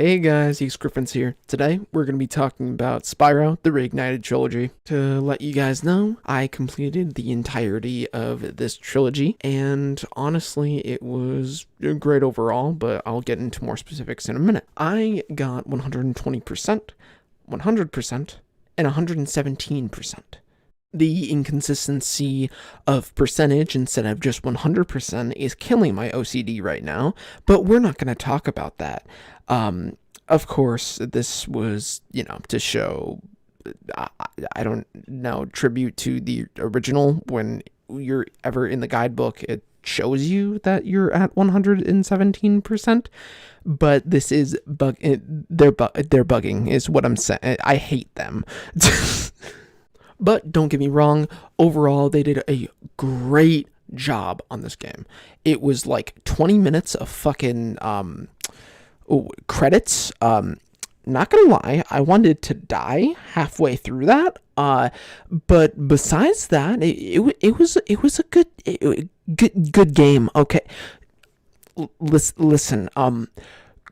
Hey guys, EXGriffins here. Today, we're going to be talking about Spyro, the Reignited Trilogy. To let you guys know, I completed the entirety of this trilogy, and honestly, it was great overall, but I'll get into more specifics in a minute. I got 120%, 100%, and 117%. The inconsistency of percentage instead of just 100% is killing my OCD right now, but we're not going to talk about that. Of course, this was, to show, I don't know, tribute to the original. When you're ever in the guidebook, it shows you that you're at 117%, but this is they're bugging is what I'm saying. I hate them. But don't get me wrong, overall, they did a great job on this game. It was like 20 minutes of fucking credits. Not gonna lie, I wanted to die halfway through that. But besides that, it was a good game. Okay, listen.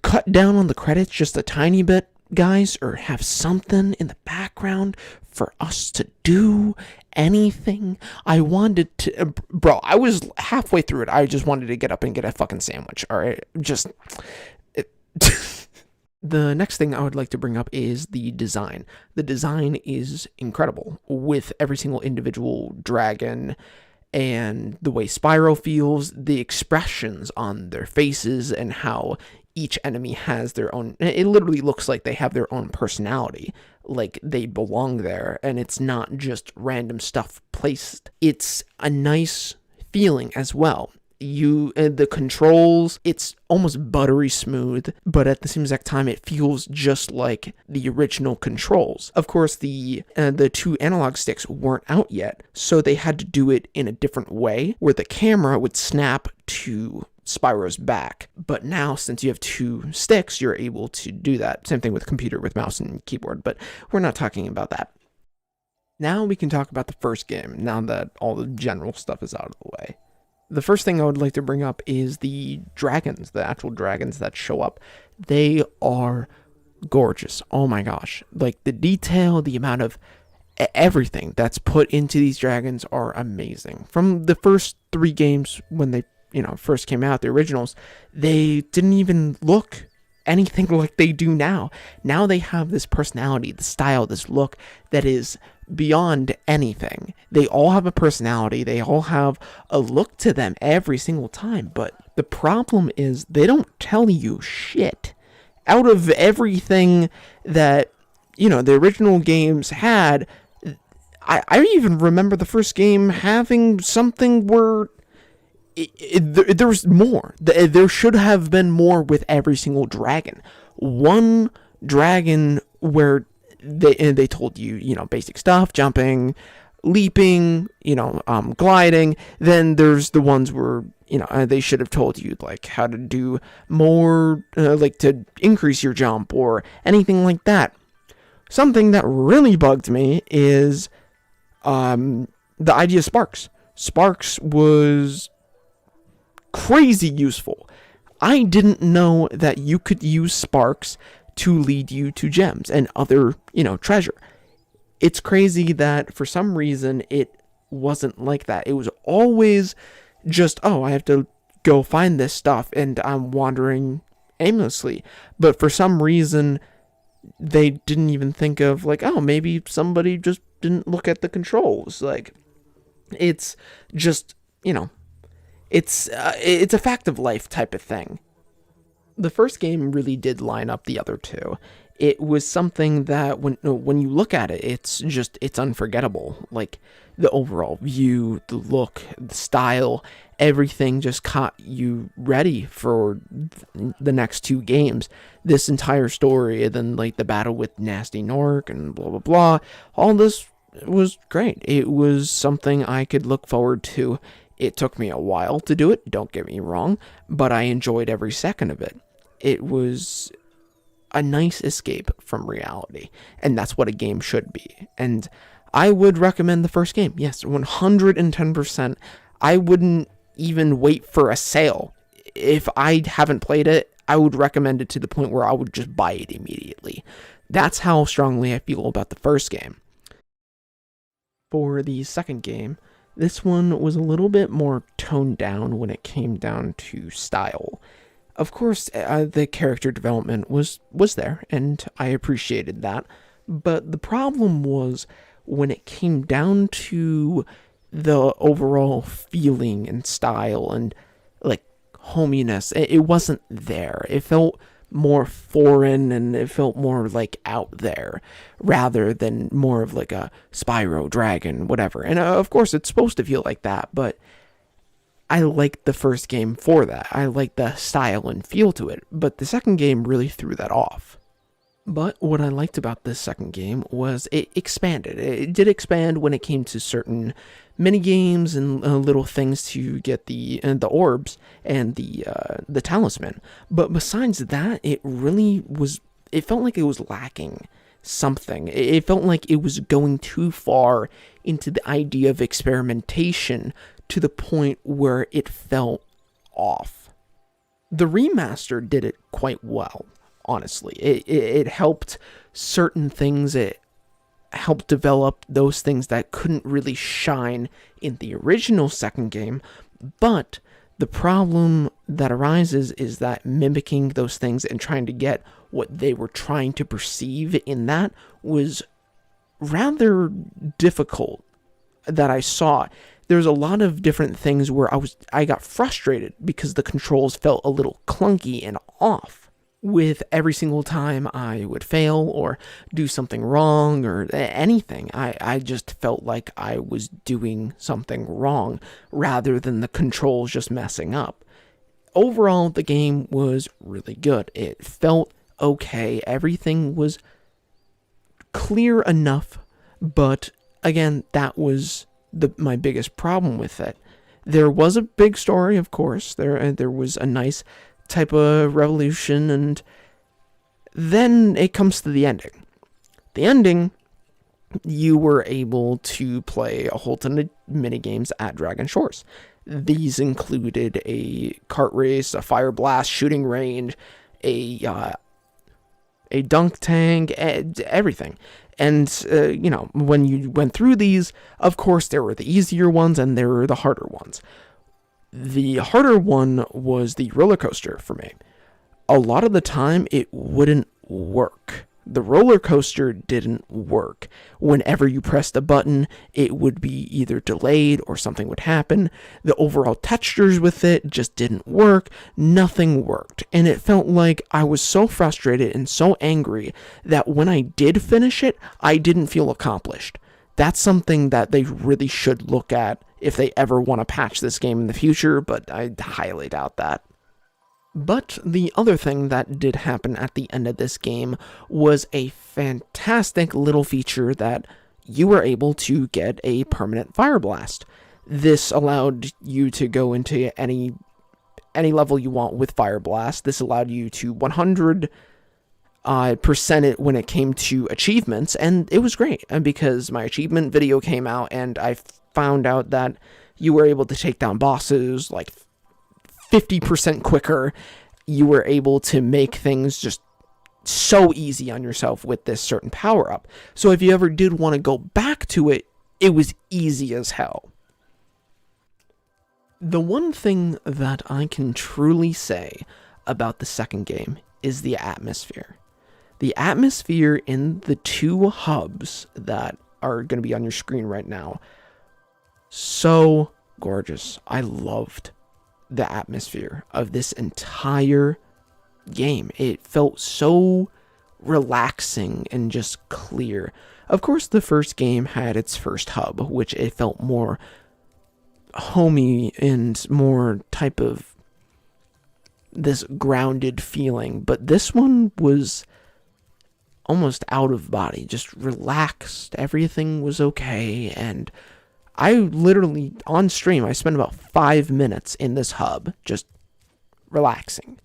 Cut down on the credits just a tiny bit, guys, or have something in the background for us to do anything. I wanted to, bro, I was halfway through it. I just wanted to get up and get a fucking sandwich. All right, just the next thing I would like to bring up is the design. The design is incredible with every single individual dragon and the way Spyro feels, the expressions on their faces, and how each enemy has their own. It literally looks like they have their own personality, like they belong there, and it's not just random stuff placed. It's a nice feeling as well. The controls, it's almost buttery smooth, but at the same exact time, it feels just like the original controls. Of course, the two analog sticks weren't out yet, so they had to do it in a different way, where the camera would snap to Spyro's back. But now, since you have two sticks, you're able to do that. Same thing with computer, with mouse and keyboard, but we're not talking about that. Now we can talk about the first game, now that all the general stuff is out of the way. The first thing I would like to bring up is the dragons, the actual dragons that show up. They are gorgeous. Oh my gosh. Like, the detail, the amount of everything that's put into these dragons are amazing. From the first three games, when they first came out, the originals, they didn't even look anything like they do now. Now they have this personality, the style, this look that is beyond anything. They all have a personality. They all have a look to them every single time. But the problem is they don't tell you shit. Out of everything that, the original games had, I even remember the first game having something where there was more. There should have been more with every single dragon. One dragon where they told you, basic stuff, jumping, leaping, gliding. Then there's the ones where, they should have told you, like, how to do more, like, to increase your jump or anything like that. Something that really bugged me is the idea of Sparks. Sparks was crazy useful. I didn't know that you could use Sparks to lead you to gems and other, treasure. It's crazy that for some reason it wasn't like that. It was always just, oh, I have to go find this stuff and I'm wandering aimlessly. But for some reason they didn't even think of, like, oh, maybe somebody just didn't look at the controls. Like, it's just, it's a fact of life type of thing. The first game really did line up the other two. It was something that when you look at it, it's unforgettable. Like, the overall view, the look, the style, everything just caught you ready for the next two games. This entire story, and then, like, the battle with Nasty Nork and blah blah blah. All this was great. It was something I could look forward to. It took me a while to do it, don't get me wrong, but I enjoyed every second of it. It was a nice escape from reality, and that's what a game should be. And I would recommend the first game. Yes, 110%. I wouldn't even wait for a sale. If I haven't played it, I would recommend it to the point where I would just buy it immediately. That's how strongly I feel about the first game. For the second game, this one was a little bit more toned down when it came down to style. Of course, the character development was there, and I appreciated that. But the problem was when it came down to the overall feeling and style and like hominess, it wasn't there. It felt more foreign and it felt more like out there rather than more of like a Spyro dragon, whatever. And of course, it's supposed to feel like that, but I liked the first game for that. I liked the style and feel to it, but the second game really threw that off. But what I liked about this second game was it expanded. It did expand when it came to certain mini games and little things to get the orbs and the talisman. But besides that, it really was. It felt like it was lacking something. It felt like it was going too far into the idea of experimentation to the point where it felt off. The remaster did it quite well. Honestly, it helped certain things. It helped develop those things that couldn't really shine in the original second game. But the problem that arises is that mimicking those things and trying to get what they were trying to perceive in that was rather difficult that I saw. There's a lot of different things where I got frustrated because the controls felt a little clunky and off. With every single time I would fail or do something wrong or anything, I just felt like I was doing something wrong rather than the controls just messing up. Overall, the game was really good. It felt okay. Everything was clear enough, but again, that was my biggest problem with it. There was a big story, of course. There was a nice type of revolution, and then it comes to the ending. The ending, you were able to play a whole ton of minigames at Dragon Shores. These included a kart race, a fire blast, shooting range, a dunk tank, everything. And, when you went through these, of course, there were the easier ones and there were the harder ones. The harder one was the roller coaster for me. A lot of the time, it wouldn't work. The roller coaster didn't work. Whenever you pressed a button, it would be either delayed or something would happen. The overall textures with it just didn't work. Nothing worked. And it felt like I was so frustrated and so angry that when I did finish it, I didn't feel accomplished. That's something that they really should look at if they ever want to patch this game in the future, but I highly doubt that. But the other thing that did happen at the end of this game was a fantastic little feature that you were able to get a permanent fire blast. This allowed you to go into any level you want with fire blast. This allowed you to 100% it when it came to achievements, and it was great because my achievement video came out and I found out that you were able to take down bosses like 50% quicker. You were able to make things just so easy on yourself with this certain power up. So if you ever did want to go back to it, it was easy as hell. The one thing that I can truly say about the second game is the atmosphere. The atmosphere in the two hubs that are going to be on your screen right now, so gorgeous. I loved the atmosphere of this entire game. It felt so relaxing and just clear. Of course, the first game had its first hub, which it felt more homey and more type of this grounded feeling, but this one was almost out of body, just relaxed. Everything was okay, and I literally, on stream, I spent about 5 minutes in this hub, just relaxing.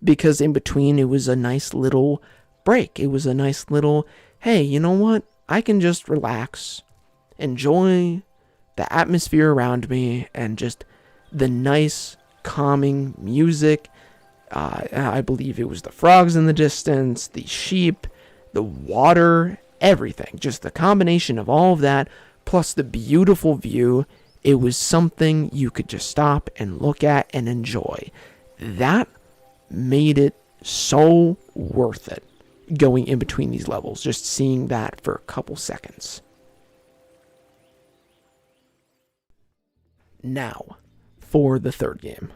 Because in between, it was a nice little break. It was a nice little, hey, you know what? I can just relax, enjoy the atmosphere around me, and just the nice, calming music. I believe it was the frogs in the distance, the sheep, the water, everything. Just the combination of all of that, plus the beautiful view. It was something you could just stop and look at and enjoy. That made it so worth it, going in between these levels, just seeing that for a couple seconds. Now, for the third game.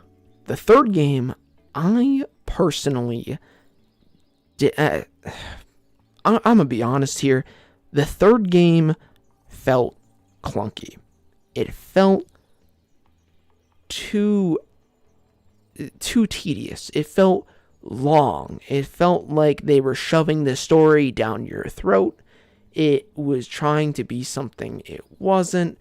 The third game, I personally I'm gonna be honest here. The third game felt clunky. It felt too tedious. It felt long. It felt like they were shoving the story down your throat. It was trying to be something it wasn't.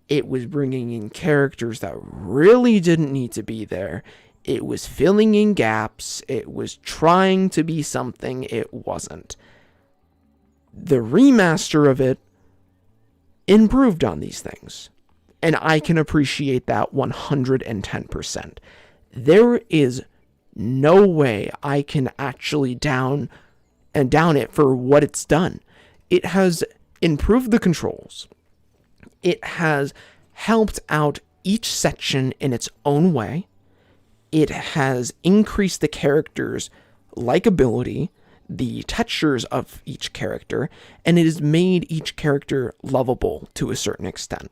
It was bringing in characters that really didn't need to be there. It was filling in gaps. It was trying to be something it wasn't. The remaster of it improved on these things, and I can appreciate that 110%. There is no way I can actually down it for what it's done. It has improved the controls. It has helped out each section in its own way. It has increased the characters' likability, the textures of each character, and it has made each character lovable to a certain extent.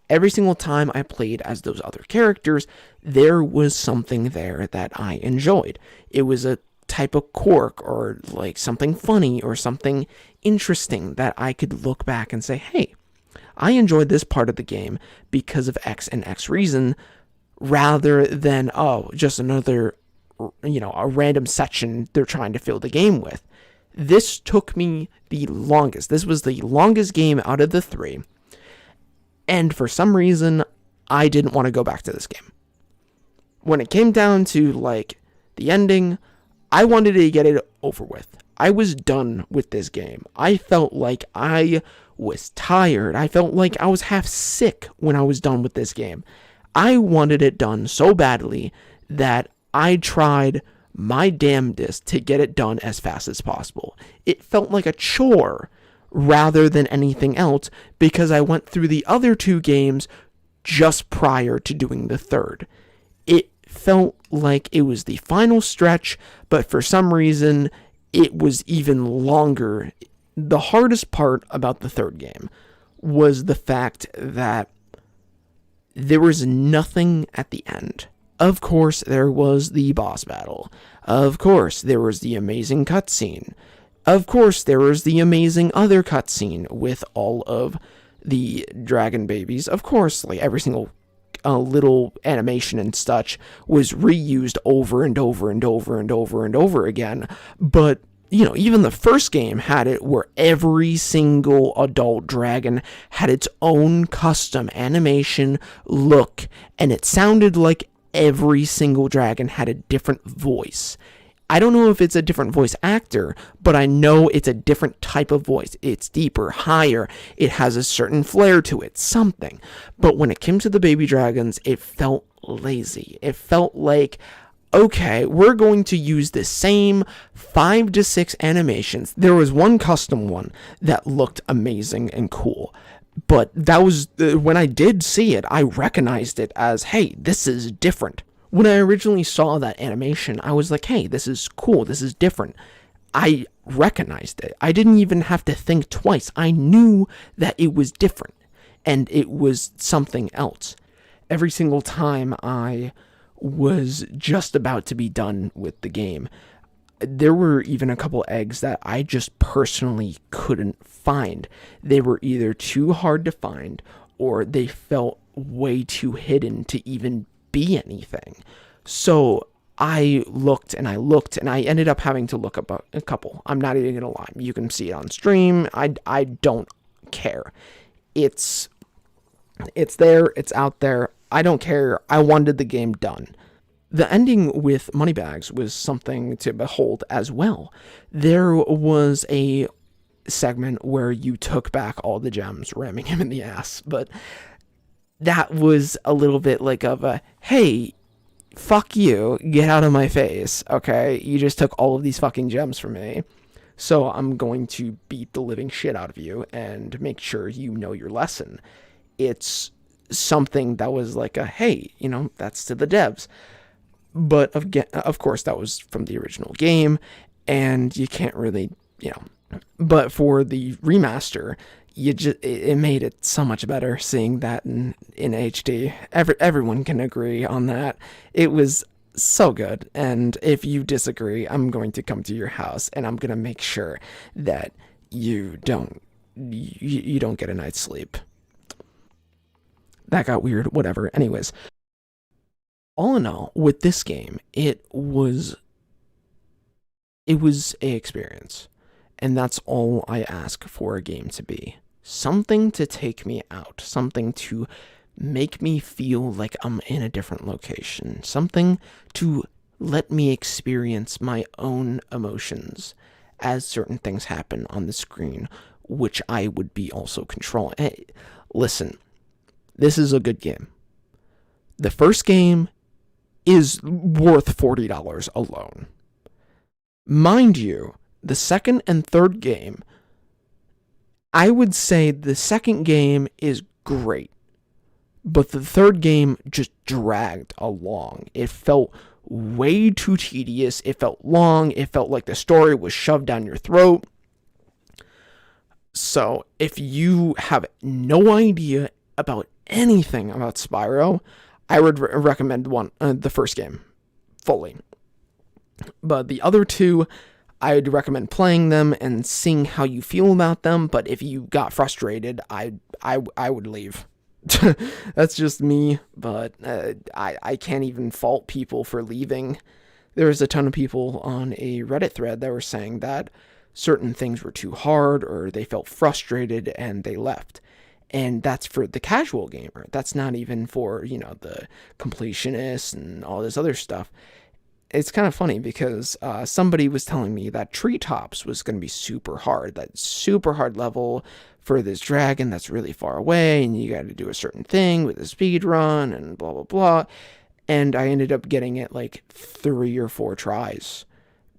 Every single time I played as those other characters, there was something there that I enjoyed. It was a type of quirk or like something funny or something interesting that I could look back and say, hey, I enjoyed this part of the game because of X and X reason, rather than, oh, just another, a random section they're trying to fill the game with. This took me the longest. This was the longest game out of the three. And for some reason, I didn't want to go back to this game. When it came down to, the ending, I wanted to get it over with. I was done with this game. I felt like I was tired. I felt like I was half sick when I was done with this game. I wanted it done so badly that I tried my damnedest to get it done as fast as possible. It felt like a chore rather than anything else because I went through the other two games just prior to doing the third. It felt like it was the final stretch, but for some reason, it was even longer. The hardest part about the third game was the fact that there was nothing at the end. Of course, there was the boss battle. Of course, there was the amazing cutscene. Of course, there was the amazing other cutscene with all of the dragon babies. Of course, every single little animation and such was reused over and over and over and over and over again. But, even the first game had it where every single adult dragon had its own custom animation, look, and it sounded like every single dragon had a different voice. I don't know if it's a different voice actor, but I know it's a different type of voice. It's deeper, higher, it has a certain flair to it, something. But when it came to the baby dragons, it felt lazy. It felt like, okay, we're going to use the same 5 to 6 animations. There was one custom one that looked amazing and cool. But that was, when I did see it, I recognized it as, hey, this is different. When I originally saw that animation, I was like, hey, this is cool, this is different. I recognized it. I didn't even have to think twice. I knew that it was different, and it was something else. Every single time I was just about to be done with the game, there were even a couple eggs that I just personally couldn't find. They were either too hard to find, or they felt way too hidden to even be anything. So I looked and I ended up having to look up a couple. I'm not even gonna lie. You can see it on stream. I don't care. It's there. It's out there. I don't care. I wanted the game done. The ending with Moneybags was something to behold as well. There was a segment where you took back all the gems, ramming him in the ass, but that was a little bit like of a, hey, fuck you, get out of my face, okay? You just took all of these fucking gems from me. So I'm going to beat the living shit out of you and make sure you know your lesson. It's something that was like a, hey, that's to the devs. But of course, that was from the original game, and you can't really, But for the remaster, it made it so much better seeing that in HD. Everyone can agree on that. It was so good, and if you disagree, I'm going to come to your house and I'm gonna make sure that you don't get a night's sleep. That got weird. Whatever. Anyways, all in all, with this game, it was a experience. And that's all I ask for a game to be. Something to take me out, something to make me feel like I'm in a different location, something to let me experience my own emotions as certain things happen on the screen, which I would be also controlling. Hey, listen, this is a good game. The first game is worth $40 alone. Mind you, the second and third game, I would say the second game is great, but the third game just dragged along. It felt way too tedious. It felt long. It felt like the story was shoved down your throat. So if you have no idea about anything about Spyro, I would recommend the first game fully. But the other two, I'd recommend playing them and seeing how you feel about them. But if you got frustrated, I would leave. That's just me, but I can't even fault people for leaving. There's a ton of people on a Reddit thread that were saying that certain things were too hard or they felt frustrated and they left. And that's for the casual gamer. That's not even for, the completionists and all this other stuff. It's kind of funny because somebody was telling me that Treetops was going to be super hard. That super hard level for this dragon that's really far away, and you got to do a certain thing with a speed run and blah, blah, blah. And I ended up getting it like 3 or 4 tries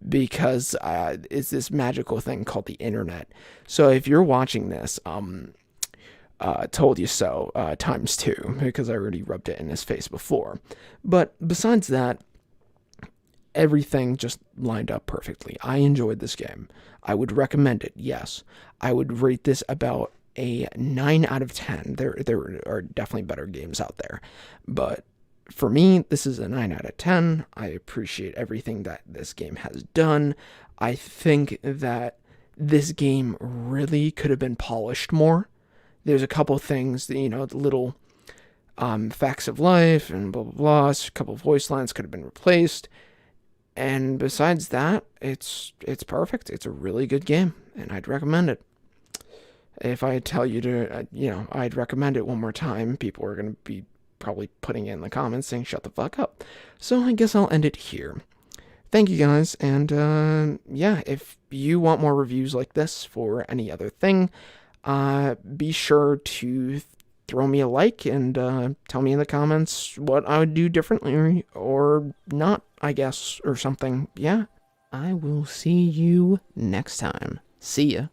because it's this magical thing called the internet. So if you're watching this, told you so ×2 because I already rubbed it in his face before. But besides that, everything just lined up perfectly. I enjoyed this game. I would recommend it, yes. I would rate this about a 9 out of 10. There are definitely better games out there. But for me, this is a 9 out of 10. I appreciate everything that this game has done. I think that this game really could have been polished more. There's a couple things, the little facts of life and blah, blah, blah. A couple voice lines could have been replaced. And besides that, it's perfect. It's a really good game, and I'd recommend it. If I tell you to, I'd recommend it one more time, people are going to be probably putting it in the comments saying, shut the fuck up. So I guess I'll end it here. Thank you guys, and if you want more reviews like this for any other thing, be sure to throw me a like and tell me in the comments what I would do differently or not, I guess, or something. Yeah, I will see you next time. See ya.